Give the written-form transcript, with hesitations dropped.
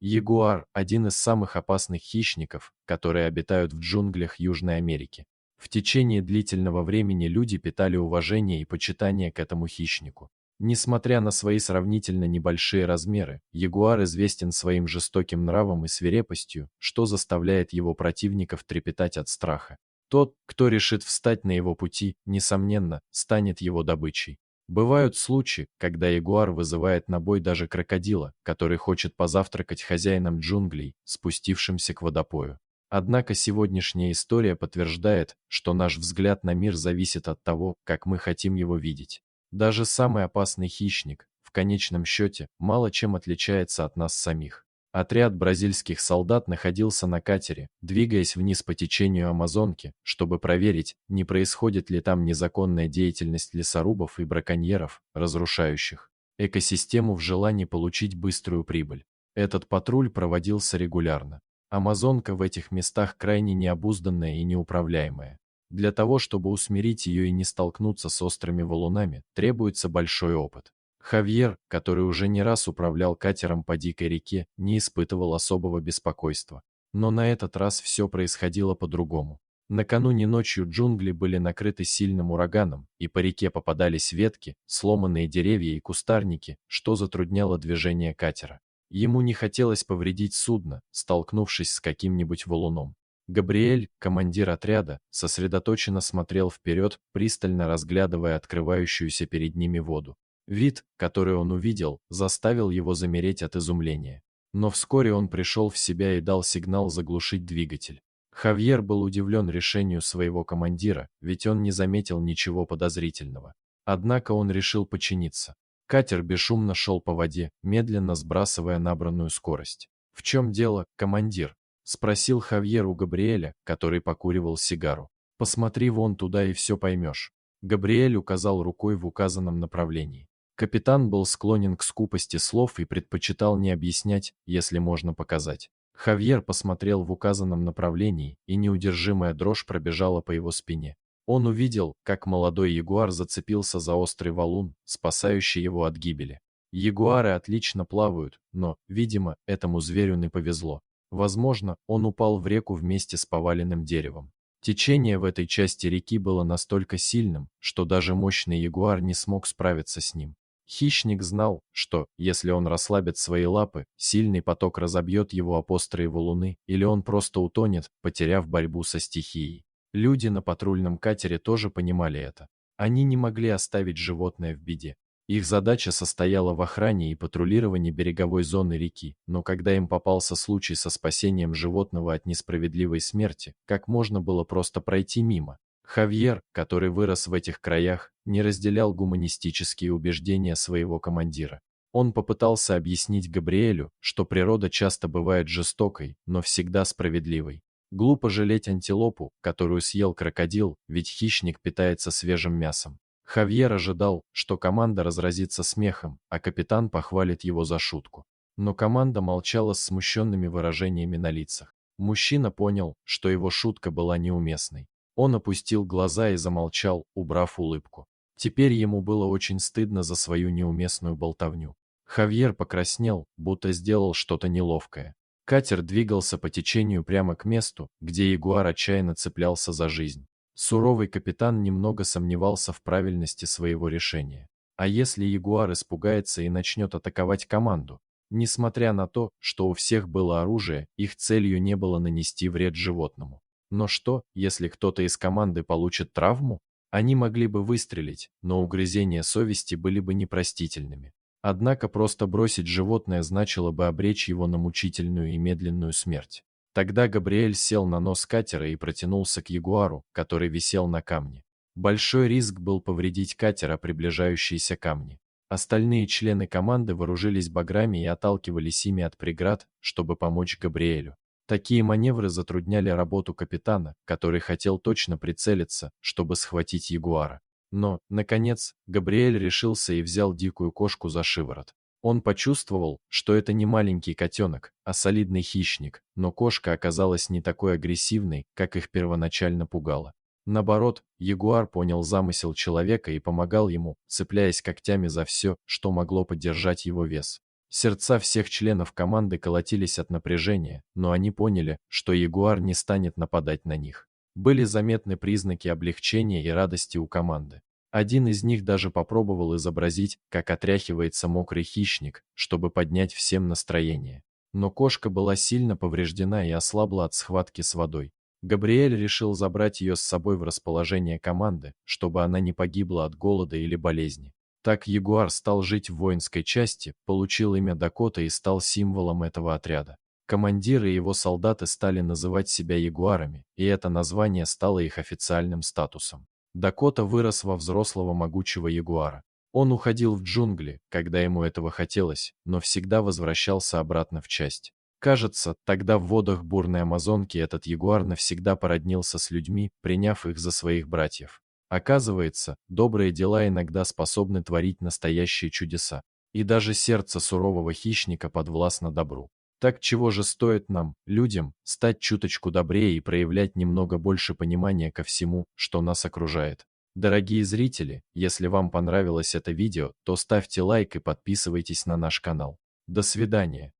Ягуар– один из самых опасных хищников, которые обитают в джунглях Южной Америки. В течение длительного времени люди питали уважение и почитание к этому хищнику. Несмотря на свои сравнительно небольшие размеры, ягуар известен своим жестоким нравом и свирепостью, что заставляет его противников трепетать от страха. Тот, кто решит встать на его пути, несомненно, станет его добычей. Бывают случаи, когда ягуар вызывает на бой даже крокодила, который хочет позавтракать хозяином джунглей, спустившимся к водопою. Однако сегодняшняя история подтверждает, что наш взгляд на мир зависит от того, как мы хотим его видеть. Даже самый опасный хищник, в конечном счете, мало чем отличается от нас самих. Отряд бразильских солдат находился на катере, двигаясь вниз по течению Амазонки, чтобы проверить, не происходит ли там незаконная деятельность лесорубов и браконьеров, разрушающих экосистему в желании получить быструю прибыль. Этот патруль проводился регулярно. Амазонка в этих местах крайне необузданная и неуправляемая. Для того, чтобы усмирить ее и не столкнуться с острыми валунами, требуется большой опыт. Хавьер, который уже не раз управлял катером по дикой реке, не испытывал особого беспокойства. Но на этот раз все происходило по-другому. Накануне ночью джунгли были накрыты сильным ураганом, и по реке попадались ветки, сломанные деревья и кустарники, что затрудняло движение катера. Ему не хотелось повредить судно, столкнувшись с каким-нибудь валуном. Габриэль, командир отряда, сосредоточенно смотрел вперед, пристально разглядывая открывающуюся перед ними воду. Вид, который он увидел, заставил его замереть от изумления. Но вскоре он пришел в себя и дал сигнал заглушить двигатель. Хавьер был удивлен решению своего командира, ведь он не заметил ничего подозрительного. Однако он решил подчиниться. Катер бесшумно шел по воде, медленно сбрасывая набранную скорость. «В чем дело, командир?» — спросил Хавьер у Габриэля, который покуривал сигару. «Посмотри вон туда и все поймешь». Габриэль указал рукой в указанном направлении. Капитан был склонен к скупости слов и предпочитал не объяснять, если можно показать. Хавьер посмотрел в указанном направлении, и неудержимая дрожь пробежала по его спине. Он увидел, как молодой ягуар зацепился за острый валун, спасающий его от гибели. Ягуары отлично плавают, но, видимо, этому зверю не повезло. Возможно, он упал в реку вместе с поваленным деревом. Течение в этой части реки было настолько сильным, что даже мощный ягуар не смог справиться с ним. Хищник знал, что, если он расслабит свои лапы, сильный поток разобьет его об острые валуны, или он просто утонет, потеряв борьбу со стихией. Люди на патрульном катере тоже понимали это. Они не могли оставить животное в беде. Их задача состояла в охране и патрулировании береговой зоны реки, но когда им попался случай со спасением животного от несправедливой смерти, как можно было просто пройти мимо? Хавьер, который вырос в этих краях, не разделял гуманистические убеждения своего командира. Он попытался объяснить Габриэлю, что природа часто бывает жестокой, но всегда справедливой. Глупо жалеть антилопу, которую съел крокодил, ведь хищник питается свежим мясом. Хавьер ожидал, что команда разразится смехом, а капитан похвалит его за шутку. Но команда молчала с смущенными выражениями на лицах. Мужчина понял, что его шутка была неуместной. Он опустил глаза и замолчал, убрав улыбку. Теперь ему было очень стыдно за свою неуместную болтовню. Хавьер покраснел, будто сделал что-то неловкое. Катер двигался по течению прямо к месту, где ягуар отчаянно цеплялся за жизнь. Суровый капитан немного сомневался в правильности своего решения. А если ягуар испугается и начнет атаковать команду? Несмотря на то, что у всех было оружие, их целью не было нанести вред животному. Но что, если кто-то из команды получит травму? Они могли бы выстрелить, но угрызения совести были бы непростительными. Однако просто бросить животное значило бы обречь его на мучительную и медленную смерть. Тогда Габриэль сел на нос катера и протянулся к ягуару, который висел на камне. Большой риск был повредить катер о приближающиеся камни. Остальные члены команды вооружились баграми и отталкивались ими от преград, чтобы помочь Габриэлю. Такие маневры затрудняли работу капитана, который хотел точно прицелиться, чтобы схватить ягуара. Но, наконец, Габриэль решился и взял дикую кошку за шиворот. Он почувствовал, что это не маленький котенок, а солидный хищник, но кошка оказалась не такой агрессивной, как их первоначально пугало. Наоборот, ягуар понял замысел человека и помогал ему, цепляясь когтями за все, что могло поддержать его вес. Сердца всех членов команды колотились от напряжения, но они поняли, что ягуар не станет нападать на них. Были заметны признаки облегчения и радости у команды. Один из них даже попробовал изобразить, как отряхивается мокрый хищник, чтобы поднять всем настроение. Но кошка была сильно повреждена и ослабла от схватки с водой. Габриэль решил забрать ее с собой в расположение команды, чтобы она не погибла от голода или болезни. Так ягуар стал жить в воинской части, получил имя Дакота и стал символом этого отряда. Командиры и его солдаты стали называть себя ягуарами, и это название стало их официальным статусом. Дакота вырос во взрослого могучего ягуара. Он уходил в джунгли, когда ему этого хотелось, но всегда возвращался обратно в часть. Кажется, тогда в водах бурной Амазонки этот ягуар навсегда породнился с людьми, приняв их за своих братьев. Оказывается, добрые дела иногда способны творить настоящие чудеса. И даже сердце сурового хищника подвластно добру. Так чего же стоит нам, людям, стать чуточку добрее и проявлять немного больше понимания ко всему, что нас окружает? Дорогие зрители, если вам понравилось это видео, то ставьте лайк и подписывайтесь на наш канал. До свидания.